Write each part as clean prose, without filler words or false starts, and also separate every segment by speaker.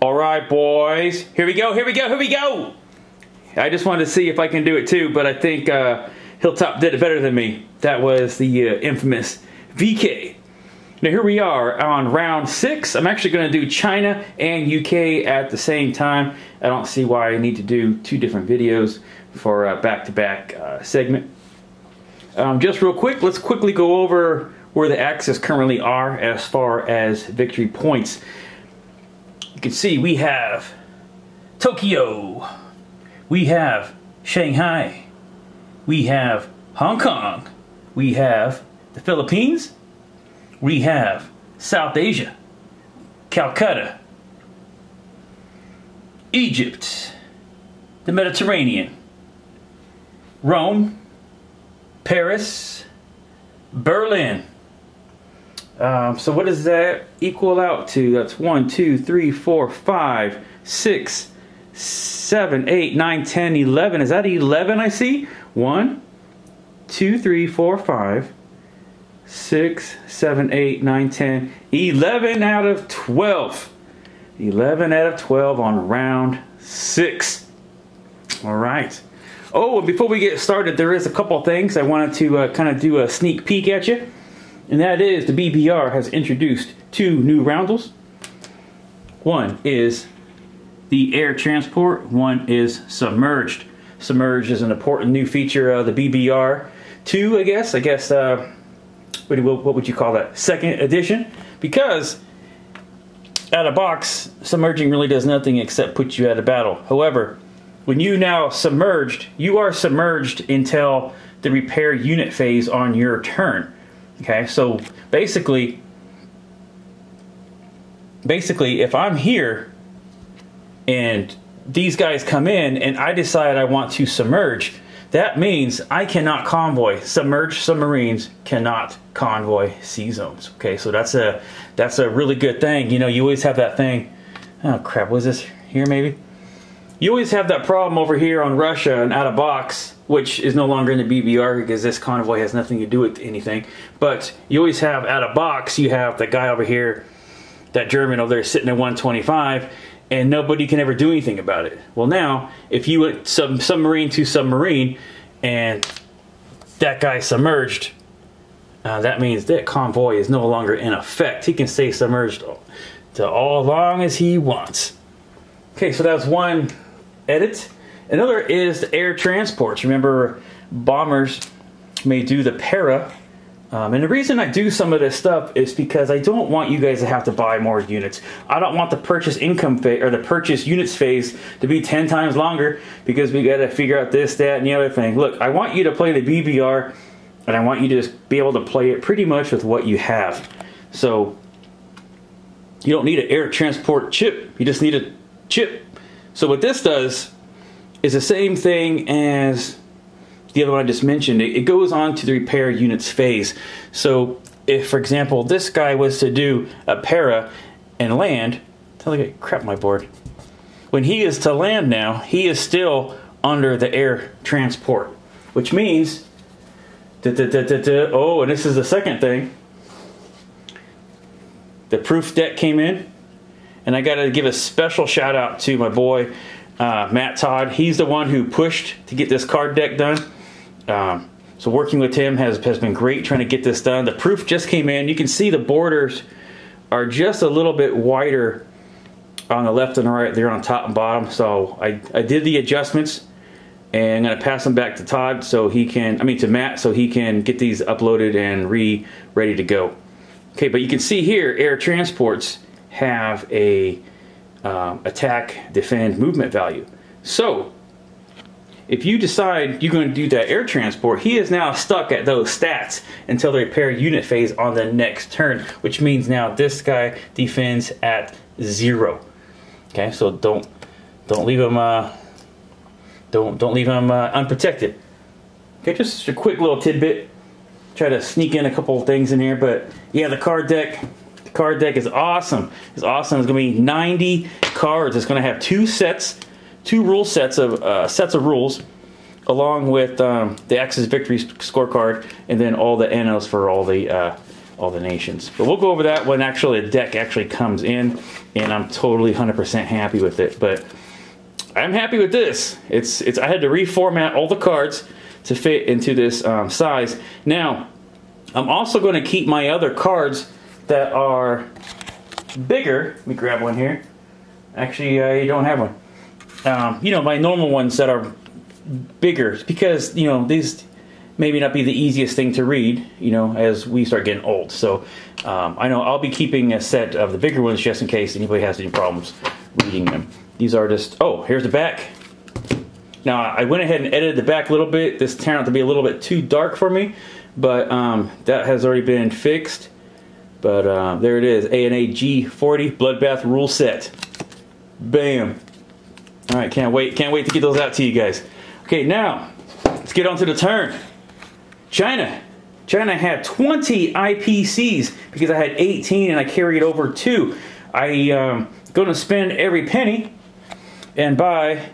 Speaker 1: All right, boys. Here we go, here we go, here we go. I just wanted to see if I can do it too, but I think Hilltop did it better than me. That was the infamous VK. Now here we are on round 6. I'm actually going to do China and UK at the same time. I don't see why I need to do 2 different videos for a back-to-back segment. Just real quick, let's quickly go over where the Axis currently are as far as victory points. You can see we have Tokyo, we have Shanghai, we have Hong Kong, we have the Philippines, we have South Asia, Calcutta, Egypt, the Mediterranean, Rome, Paris, Berlin. So what does that equal out to? That's 1, 2, 3, 4, 5, 6, 7, 8, 9, 10, 11. Is that 11 I see? 1, 2, 3, 4, 5, 6, 7, 8, 9, 10, 11 out of 12. 11 out of 12 on round 6. All right. Oh, and before we get started, there is a couple things I wanted to kind of do a sneak peek at you. And that is the BBR has introduced 2 new roundels. One is the air transport, one is submerged. Submerged is an important new feature of the BBR 2, I guess. What would you call that? 2nd edition. Because out of box, submerging really does nothing except put you out of battle. However, when you now submerged, you are submerged until the repair unit phase on your turn. Okay, so basically, if I'm here and these guys come in and I decide I want to submerge, that means I cannot convoy. Submerged submarines cannot convoy sea zones. Okay, so that's a really good thing. You know, you always have that thing. Oh crap, was this here maybe? You always have that problem over here on Russia and out of box, which is no longer in the BBR because this convoy has nothing to do with anything. But you always have out of box, you have the guy over here, that German over there sitting at 125, and nobody can ever do anything about it. Well now, if you went submarine to submarine and that guy submerged, that means that convoy is no longer in effect. He can stay submerged to all long as he wants. Okay, so that's one edit. Another is the air transports. Remember, bombers may do the para. And the reason I do some of this stuff is because I don't want you guys to have to buy more units. I don't want the purchase income phase or the purchase units phase to be 10 times longer because we got to figure out this, that, and the other thing. Look, I want you to play the BBR and I want you to just be able to play it pretty much with what you have. So you don't need an air transport chip. You just need a chip. So what this does is the same thing as the other one I just mentioned. It goes on to the repair units phase. So if, for example, this guy was to do a para and land, tell me, crap my board. When he is to land now, he is still under the air transport, which means, oh, and this is the second thing. The proof deck came in, and I got to give a special shout out to my boy, Matt Todd. He's the one who pushed to get this card deck done. So working with him has been great trying to get this done. The proof just came in. You can see the borders are just a little bit wider on the left and the right. They're on top and bottom. So I did the adjustments, and I'm going to pass them back to Todd so he can, to Matt, so he can get these uploaded and ready to go. Okay, but you can see here, air transports have a attack, defend, movement value. So if you decide you're going to do that air transport, he is now stuck at those stats until the repair unit phase on the next turn, which means now this guy defends at 0. Okay, so don't leave him don't leave him unprotected. Okay, just a quick little tidbit. Try to sneak in a couple of things in here, but yeah, the card deck is awesome. It's awesome. It's going to be 90 cards. It's going to have 2 rule sets of rules, along with the Axis Victory scorecard, and then all the NOs for all the all the nations. But we'll go over that when actually the deck actually comes in, and I'm totally 100% happy with it. But I'm happy with this. I had to reformat all the cards to fit into this size. Now, I'm also going to keep my other cards that are bigger. Let me grab one here. Actually, I don't have one. You know, my normal ones that are bigger, because, you know, these maybe not be the easiest thing to read, you know, as we start getting old. So I know I'll be keeping a set of the bigger ones just in case anybody has any problems reading them. These are just, oh, here's the back. Now, I went ahead and edited the back a little bit. This turned out to be a little bit too dark for me, but that has already been fixed. But there it is, A&A G40 Bloodbath rule set. Bam. All right, can't wait to get those out to you guys. Okay, now, let's get on to the turn. China. China had 20 IPCs because I had 18 and I carried over 2. I going to spend every penny and buy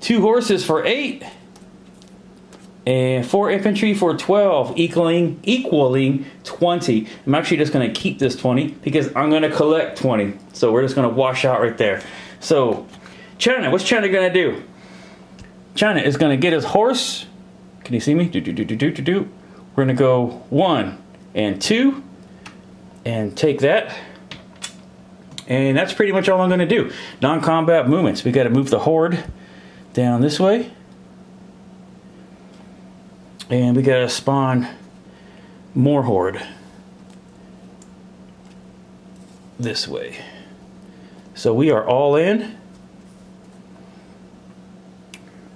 Speaker 1: 2 horses for 8 and 4 infantry for 12, equaling 20. I'm actually just going to keep this 20 because I'm going to collect 20. So we're just going to wash out right there. So China, what's China going to do? China is going to get his horse. Can you see me? We're going to go 1 and 2 and take that. And that's pretty much all I'm going to do. Non-combat movements. We got to move the horde down this way. And we got to spawn more horde this way. So we are all in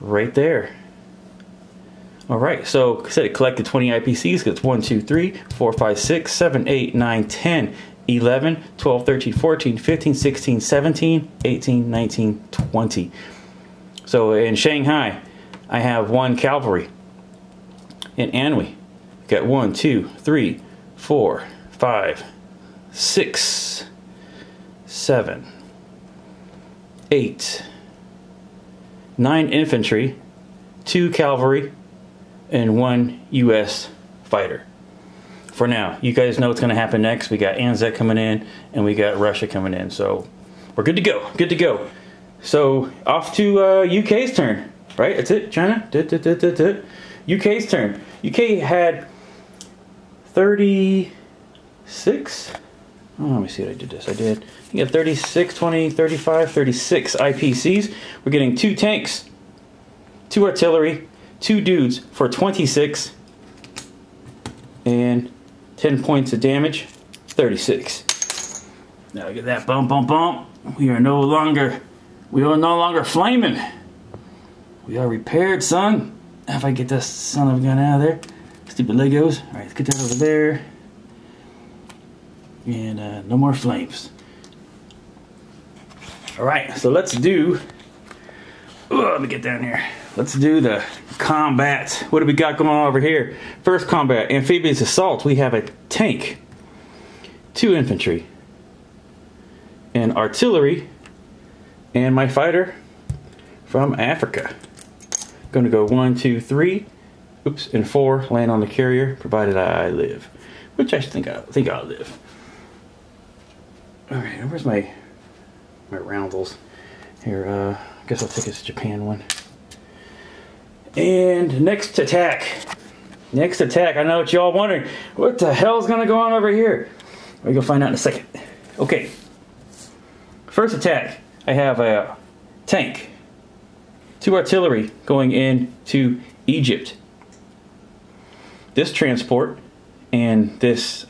Speaker 1: right there. All right, so I said it collected 20 IPCs. It's 1, 2, 3, 4, 5, 6, 7, 8, 9, 10, 11, 12, 13, 14, 15, 16, 17, 18, 19, 20. So in Shanghai, I have 1 cavalry. In Anhui, got 1, 2, 3, 4, 5, 6, 7, 8, 9 infantry, 2 cavalry, and 1 U.S. fighter. For now, you guys know what's going to happen next. We got ANZ coming in, and we got Russia coming in. So we're good to go. Good to go. So off to UK's turn. Right? That's it. China. UK's turn. UK had 36. Oh, let me see what I did this. I did. You got 36, 20, 35, 36 IPCs. We're getting 2 tanks, 2 artillery, 2 dudes for 26, and 10 points of damage, 36. Now look at that, bump, bump, bump. We are no longer flaming. We are repaired, son. If I get this son of a gun out of there. Stupid Legos. All right, let's get that over there. And no more flames. All right, so let's do, let me get down here. Let's do the combat. What do we got going on over here? First combat, amphibious assault. We have a tank, 2 infantry, and artillery, and my fighter from Africa. Going to go 1, 2, 3, oops, and 4. Land on the carrier, provided I live, which I think I'll live. All right, where's my roundels? Here, I guess I'll take this Japan one. And next attack. Next attack. I know what y'all wondering. What the hell's gonna go on over here? We're gonna find out in a second. Okay. First attack. I have a tank. 2 artillery going into Egypt. This transport and this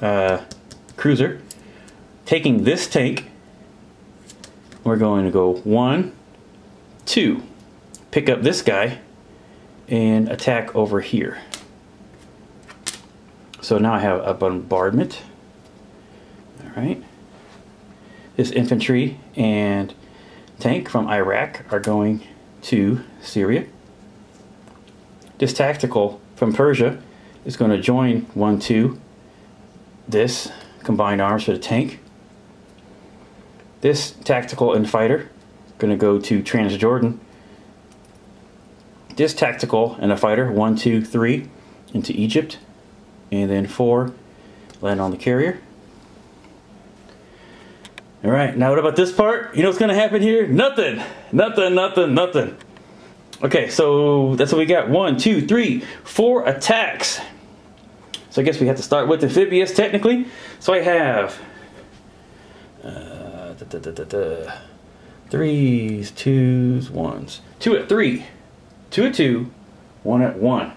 Speaker 1: cruiser taking this tank. We're going to go 1, 2, pick up this guy and attack over here. So now I have a bombardment. All right. This infantry and tank from Iraq are going to Syria. This tactical from Persia is going to join 1, 2. This combined arms for the tank. This tactical and fighter going to go to Transjordan. This tactical and a fighter, 1, 2, 3, into Egypt. And then 4 Land on the carrier. All right, now what about this part? You know what's gonna happen here? Nothing, nothing, nothing, nothing. Okay, so that's what we got. 1, 2, 3, 4 attacks. So I guess we have to start with amphibious technically. So I have 3s, 2s, 1s. 2 at 3, 2 at 2, 1 at 1.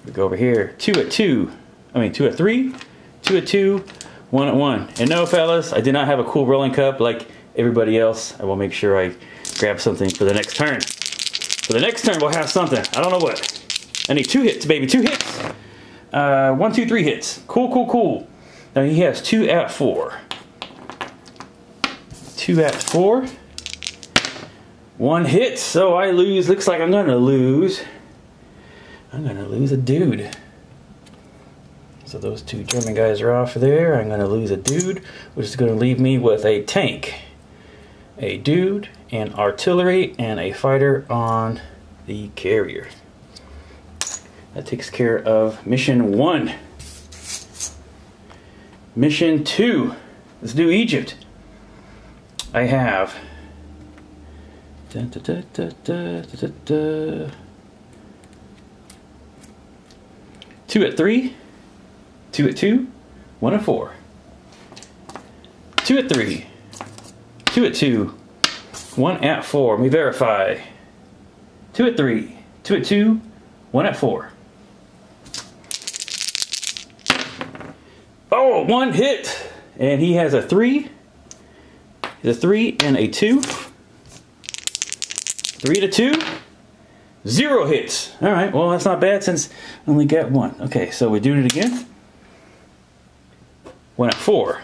Speaker 1: We go over here. 2 at 2 at 3, 2 at 2, 1 at 1. And no, fellas, I did not have a cool rolling cup like everybody else. I will make sure I grab something for the next turn. For the next turn, we'll have something. I don't know what. I need 2 hits, baby. 2 hits. 1, 2, 3 hits. Cool, cool, cool. Now he has 2 at 4. 2 at 4. 1 hit. So I lose. Looks like I'm going to lose. I'm going to lose a dude. So those 2 German guys are off there. I'm going to lose a dude, which is going to leave me with a tank, a dude, and artillery, and a fighter on the carrier. That takes care of mission 1. Mission 2. Let's do Egypt. I have 2 at 3, 2 at 2, 1 at 4. 2 at 3, 2 at 2, 1 at 4. Let me verify. 2 at 3, 2 at 2, 1 at 4. Oh, 1 hit. And he has a 3. He's a 3 and a 2. 3 to 2. 0 hits. Alright, well that's not bad since I only got 1. Okay, so we're doing it again. 1 at 4.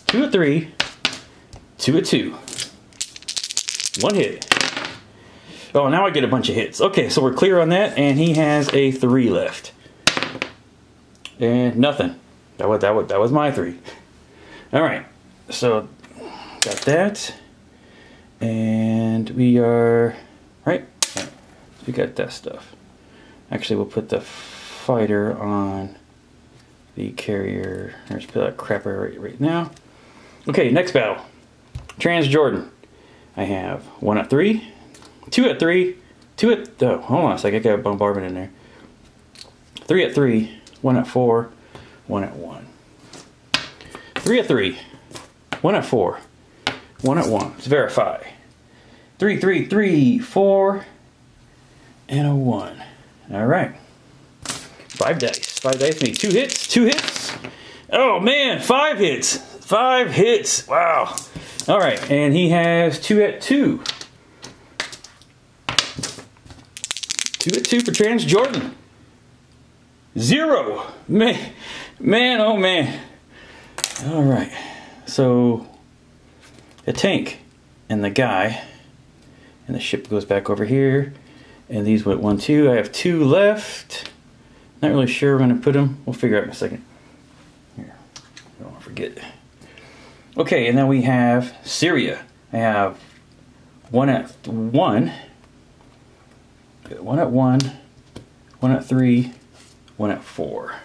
Speaker 1: 2 at 3. 2 at 2. 1 hit. Oh, now I get a bunch of hits. Okay, so we're clear on that, and he has a 3 left. And nothing. That was my 3. Alright, so got that. And we are... Right? We got that stuff. Actually, we'll put the fighter on the carrier. Let's put that crapper right now. Okay, next battle. Transjordan. I have 1 at 3, 2 at 3, 2 at... Oh, hold on a second. I got a bombardment in there. 3 at 3, 1 at 4, 1 at 1. 3 at 3, 1 at 4, 1 at 1. Let's verify. 3, 3, 3, 4, and a 1. All right. 5 dice. 5 dice means 2 hits. 2 hits. Oh man, 5 hits. 5 hits. Wow. All right, and he has 2 at 2. 2 at 2 for Transjordan. 0. Man, oh man. All right. So the tank and the guy and the ship goes back over here. And these went 1, 2. I have 2 left. Not really sure where I'm going to put them. We'll figure out in a second. Here. I don't want to forget. Okay, and then we have Syria. I have 1 at 1. 1 at 1. 1 at 3. 1 at 4.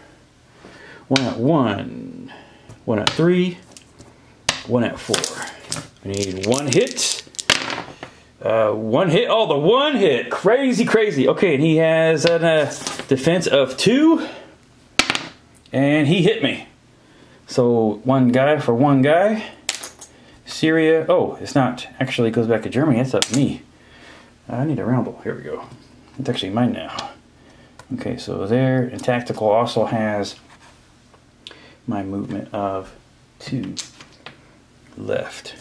Speaker 1: 1 at 1. 1 at 3. 1 at 4. We need 1 hit. 1 hit. Oh, the 1 hit. Crazy, crazy. Okay, and he has a defense of 2. And he hit me. So 1 guy for 1 guy. Syria. Oh, it's not. Actually, it goes back to Germany. It's up to me. I need a roundel. Here we go. It's actually mine now. Okay, so there. And tactical also has my movement of 2 left.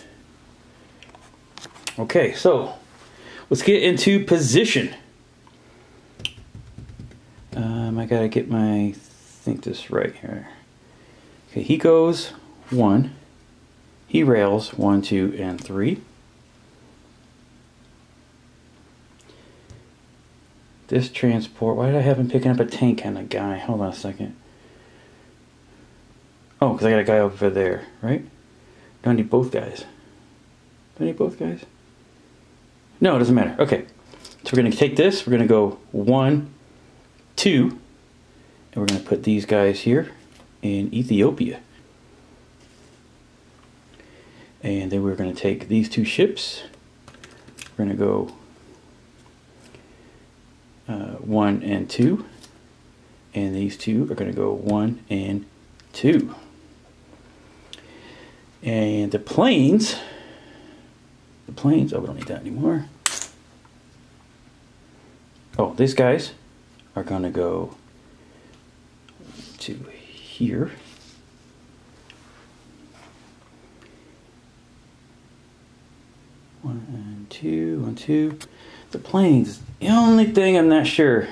Speaker 1: Okay, so let's get into position. I gotta get my, think this right here. Okay, he goes 1. He rails 1, 2, and 3. This transport, why did I have him picking up a tank and a guy? Hold on a second. Oh, because I got a guy over there, right? Do I need both guys? Do I need both guys? No, it doesn't matter. Okay, so we're going to take this. We're going to go 1, 2, and we're going to put these guys here. in Ethiopia. And then we're going to take these two ships. We're going to go 1 and 2. And these two are going to go 1 and 2. And the planes, oh, we don't need that anymore. Oh, these guys are going to go to here. One and two. The planes, the only thing I'm not sure.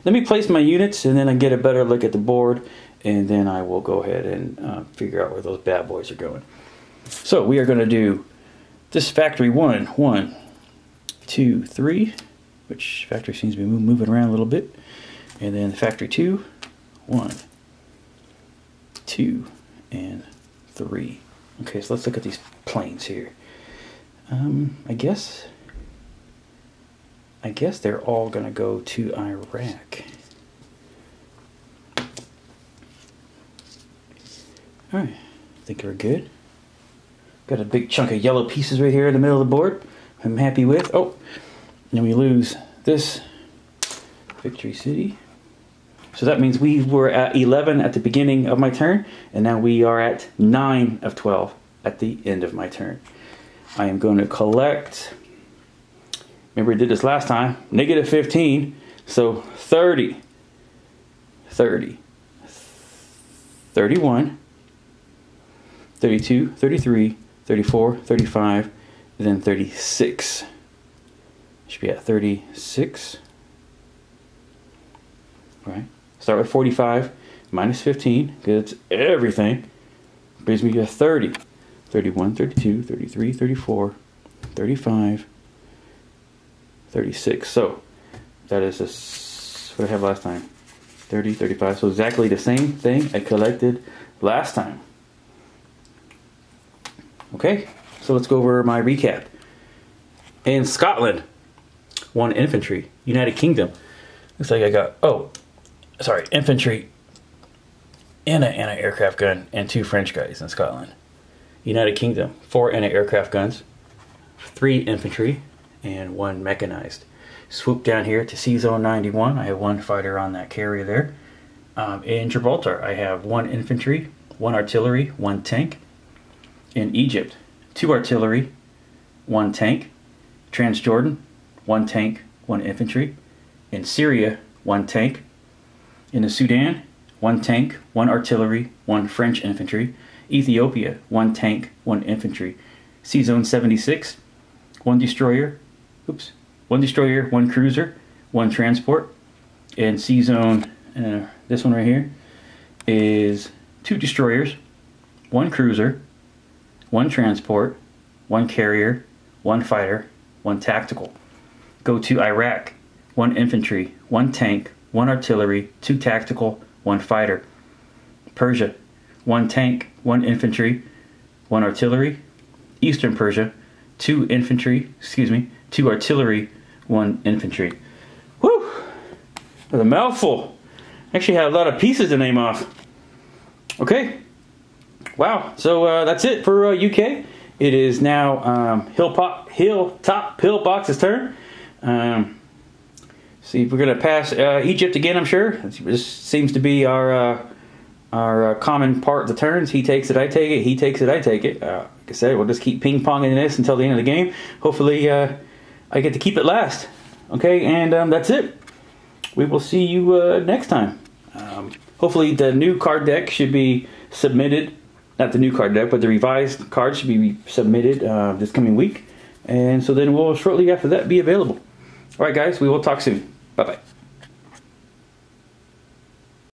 Speaker 1: Let me place my units and then I get a better look at the board, and then I will go ahead and figure out where those bad boys are going. So we are going to do this factory 1, 1, 2, 3, which factory seems to be moving around a little bit, and then factory 2, 1, 2, and 3. Okay, so let's look at these planes here. I guess they're all gonna go to Iraq. All right, I think we're good. Got a big chunk of yellow pieces right here in the middle of the board. I'm happy with. Oh, and we lose this Victory City. So that means we were at 11 at the beginning of my turn, and now we are at 9 of 12 at the end of my turn. I am going to collect, remember I did this last time, negative 15, so 30, 30, 31, 32, 33, 34, 35, and then 36. Should be at 36. All right. Start with 45 minus 15, because it's everything. Brings me to 30. 31, 32, 33, 34, 35, 36. So that is what I have last time. 30, 35. So exactly the same thing I collected last time. Okay, so let's go over my recap. In Scotland, 1 infantry. United Kingdom, looks like I got, infantry and an anti-aircraft gun and 2 French guys in Scotland. United Kingdom, 4 anti-aircraft guns, 3 infantry, and 1 mechanized. Swoop down here to C-Zone 91. I have 1 fighter on that carrier there. In Gibraltar, I have 1 infantry, 1 artillery, 1 tank. In Egypt, 2 artillery, 1 tank. Transjordan, 1 tank, 1 infantry. In Syria, 1 tank. In the Sudan, 1 tank, 1 artillery, 1 French infantry. Ethiopia, 1 tank, 1 infantry. C-Zone 76, 1 destroyer, 1 cruiser, 1 transport. And C-Zone, this one right here, is 2 destroyers, 1 cruiser, 1 transport, 1 carrier, 1 fighter, 1 tactical. Go to Iraq, 1 infantry, 1 tank, 1 artillery, 2 tactical, 1 fighter. Persia, 1 tank, 1 infantry, 1 artillery. Eastern Persia, 2 artillery, 1 infantry. Whew! That's a mouthful. Actually had a lot of pieces to name off. Okay. Wow. So that's it for UK. It is now Hilltop Pillbox's turn. See if we're gonna pass Egypt again. I'm sure this seems to be our common part of the turns. He takes it, I take it. He takes it, I take it. Like I said, we'll just keep ping-ponging this until the end of the game. Hopefully, I get to keep it last. Okay, and that's it. We will see you next time. Hopefully, the new card deck should be submitted. Not the new card deck, but the revised cards should be submitted this coming week. And so then we'll shortly after that be available. All right, guys, we will talk soon. Bye-bye.